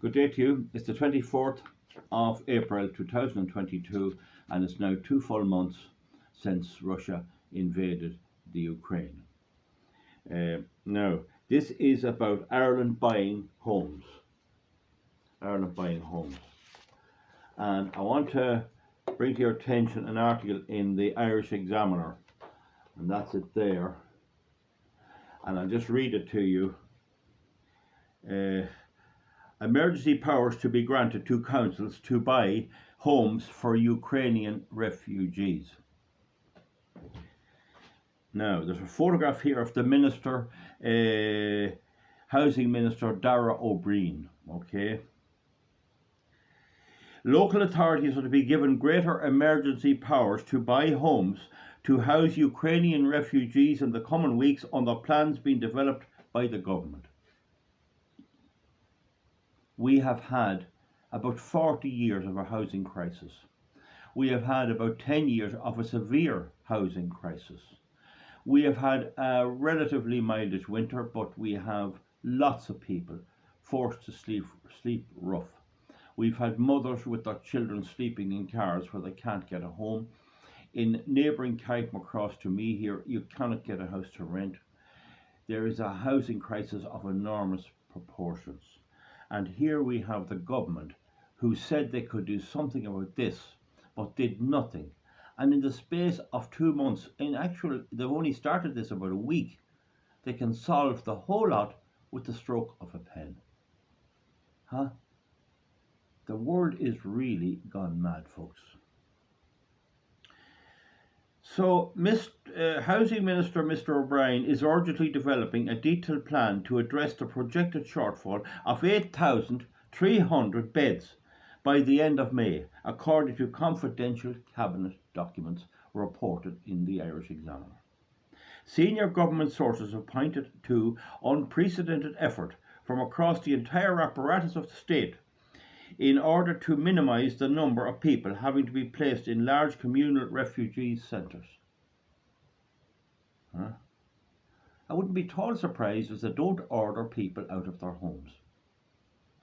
Good day to you. It's the 24th of April 2022, and it's now 2 full months since Russia invaded the Ukraine. Now, this is about Ireland buying homes. Ireland buying homes. And I want to bring to your attention an article in the Irish Examiner, and that's it there. And I'll just read it to you. Emergency powers to be granted to councils to buy homes for Ukrainian refugees. Now, there's a photograph here of the Minister, Housing Minister Darragh O'Brien. Okay. Local authorities are to be given greater emergency powers to buy homes to house Ukrainian refugees in the coming weeks under plans being developed by the government. We have had about 40 years of a housing crisis. We have had about 10 years of a severe housing crisis. We have had a relatively mildish winter, but we have lots of people forced to sleep rough. We've had mothers with their children sleeping in cars where they can't get a home. In neighbouring Carrickmacross to me here, you cannot get a house to rent. There is a housing crisis of enormous proportions. And here we have the government who said they could do something about this, but did nothing. And in the space of 2 months, in actual, they've only started this about a week, they can solve the whole lot with the stroke of a pen. Huh? The world is really gone mad, folks. So, Housing Minister Mr. O'Brien is urgently developing a detailed plan to address the projected shortfall of 8,300 beds by the end of May, according to confidential cabinet documents reported in the Irish Examiner. Senior government sources have pointed to unprecedented effort from across the entire apparatus of the state in order to minimise the number of people having to be placed in large communal refugee centres. I wouldn't be at all surprised if they don't order people out of their homes.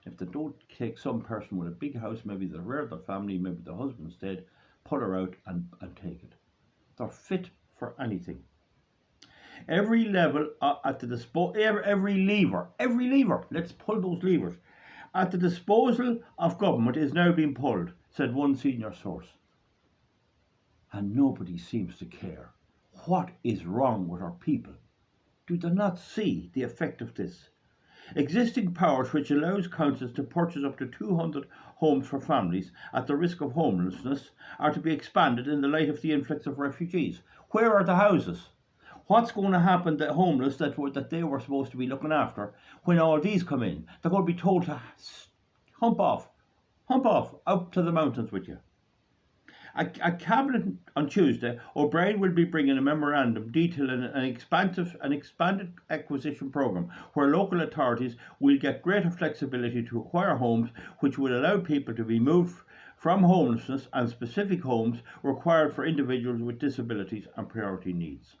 If they don't take some person with a big house, maybe the rear of the family, maybe the husband's dead, put her out and take it. They're fit for anything. Every level at the disposal, every lever, let's pull those levers, at the disposal of government is now being pulled, said one senior source. And nobody seems to care. What is wrong with our people? Do they not see the effect of this? Existing powers which allows councils to purchase up to 200 homes for families at the risk of homelessness are to be expanded in the light of the influx of refugees. Where are the houses? What's going to happen to the homeless that they were supposed to be looking after when all these come in? They're going to be told to hump off, out to the mountains with you. At Cabinet on Tuesday, O'Brien will be bringing a memorandum detailing an expanded acquisition programme where local authorities will get greater flexibility to acquire homes which will allow people to be moved from homelessness and specific homes required for individuals with disabilities and priority needs.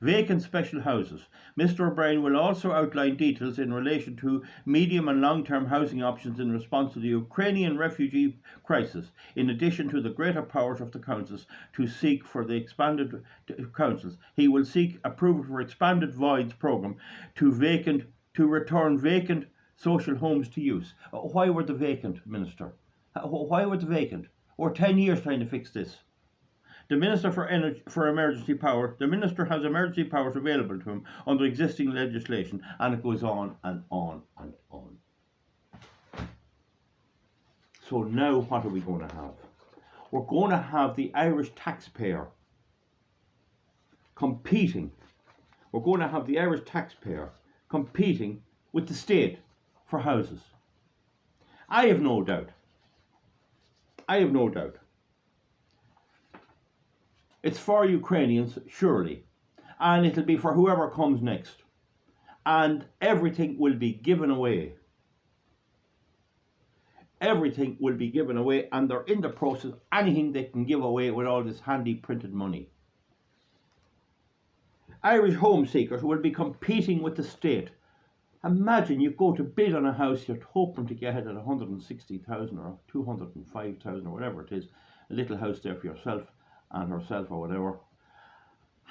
Vacant special houses. Mr. O'Brien will also outline details in relation to medium and long-term housing options in response to the Ukrainian refugee crisis, in addition to the greater powers of the councils to seek for the expanded councils. He will seek approval for expanded voids programme to return vacant social homes to use. Why were they vacant, Minister? Why were they vacant? We're 10 years trying to fix this. The Minister for Emergency Power, the Minister has emergency powers available to him under existing legislation, and it goes on and on and on. So now what are we going to have? We're going to have the Irish taxpayer competing. We're going to have the Irish taxpayer competing with the state for houses. I have no doubt. It's for Ukrainians, surely, and it'll be for whoever comes next. And everything will be given away. Everything will be given away, and they're in the process of anything they can give away with all this handy printed money. Irish home seekers will be competing with the state Imagine you go to bid on a house, you're hoping to get it at 160,000 or 205,000 or whatever it is, a little house there for yourself and herself or whatever,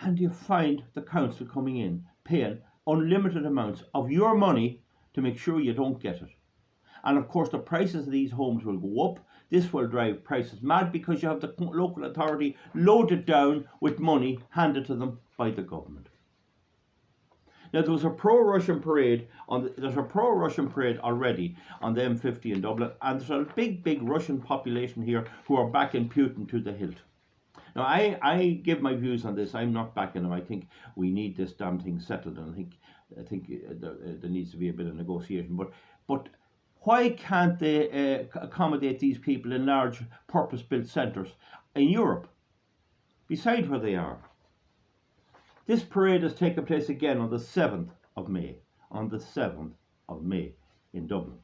and you find the council coming in paying unlimited amounts of your money to make sure you don't get it. And of course, the prices of these homes will go up. This will drive prices mad because you have the local authority loaded down with money handed to them by the government. Now, there was a pro-Russian parade there's a pro-Russian parade already on the M50 in Dublin, and there's a big Russian population here who are backing Putin to the hilt. Now, I give my views on this. I'm not backing him. I think we need this damn thing settled, and I think there needs to be a bit of negotiation. But why can't they accommodate these people in large purpose-built centres in Europe, beside where they are? This parade is taking place again on the 7th of May. On the 7th of May in Dublin.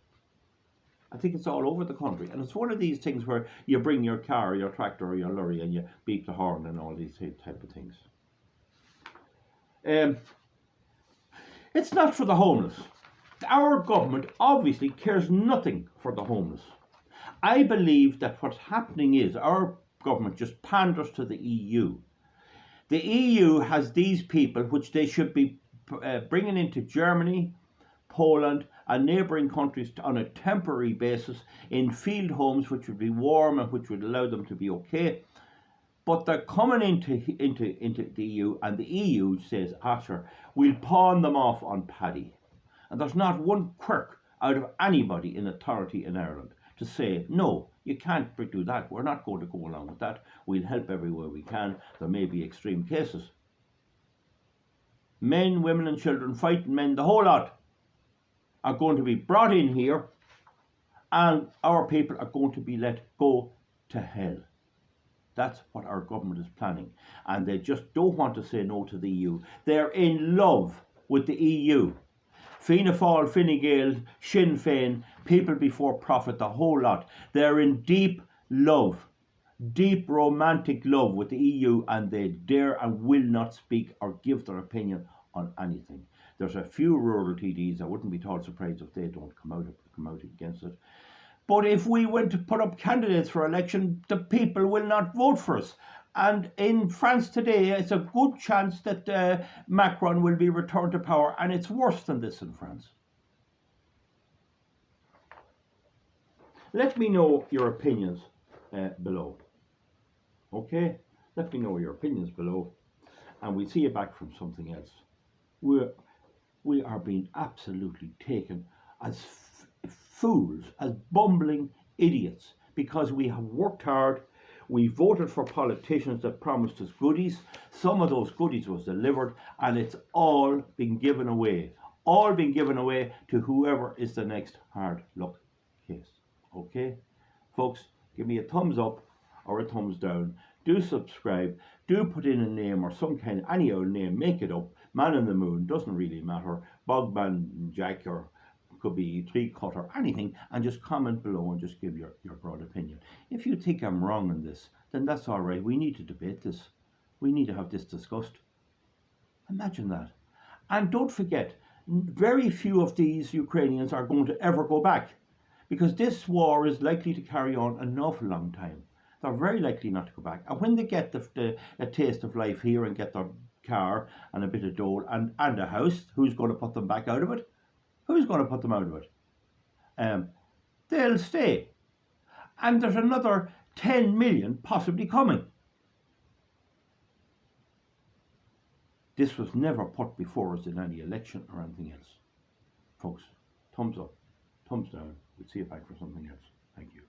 I think it's all over the country, and it's one of these things where you bring your car, your tractor, or your lorry, and you beep the horn and all these type of things. It's not for the homeless. Our government obviously cares nothing for the homeless. I believe that what's happening is our government just panders to the EU. The EU has these people which they should be bringing into Germany, Poland and neighbouring countries on a temporary basis in field homes which would be warm and which would allow them to be okay. But they're coming into the EU, and the EU says, sure, we'll pawn them off on Paddy. And there's not one quirk out of anybody in authority in Ireland to say, no, you can't do that. We're not going to go along with that. We'll help everywhere we can. There may be extreme cases. Men, women and children, fighting men, the whole lot, are going to be brought in here, and our people are going to be let go to hell. That's what our government is planning. And they just don't want to say no to the EU. They're in love with the EU. Fianna Fáil, Fine Gael, Sinn Féin, People Before Profit, the whole lot. They're in deep love, deep romantic love with the EU, and they dare and will not speak or give their opinion on anything. There's a few rural TDs. I wouldn't be at all surprised if they don't come out against it. But if we went to put up candidates for election, the people will not vote for us. And in France today, it's a good chance that Macron will be returned to power, and it's worse than this in France. Let me know your opinions below. Okay? Let me know your opinions below, and we'll see you back from something else. We are being absolutely taken as fools, as bumbling idiots, because we have worked hard. We voted for politicians that promised us goodies. Some of those goodies was delivered, and it's all been given away. All been given away to whoever is the next hard luck case. Okay? Folks, give me a thumbs up or a thumbs down. Do subscribe. Do put in a name or some kind of any old name. Make it up. Man in the Moon, doesn't really matter. Bogman Jack, or could be Three Cut or anything, and just comment below and just give your broad opinion. If you think I'm wrong in this, then that's all right. We need to debate this. We need to have this discussed. Imagine that. And don't forget, very few of these Ukrainians are going to ever go back, because this war is likely to carry on an awful long time. They're very likely not to go back. And when they get a taste of life here and get their car and a bit of dole and a house, who's going to put them back out of it? Who's going to put them out of it? They'll stay. And there's another 10 million possibly coming. This was never put before us in any election or anything else. Folks, thumbs up, thumbs down. We'll see you back for something else. Thank you.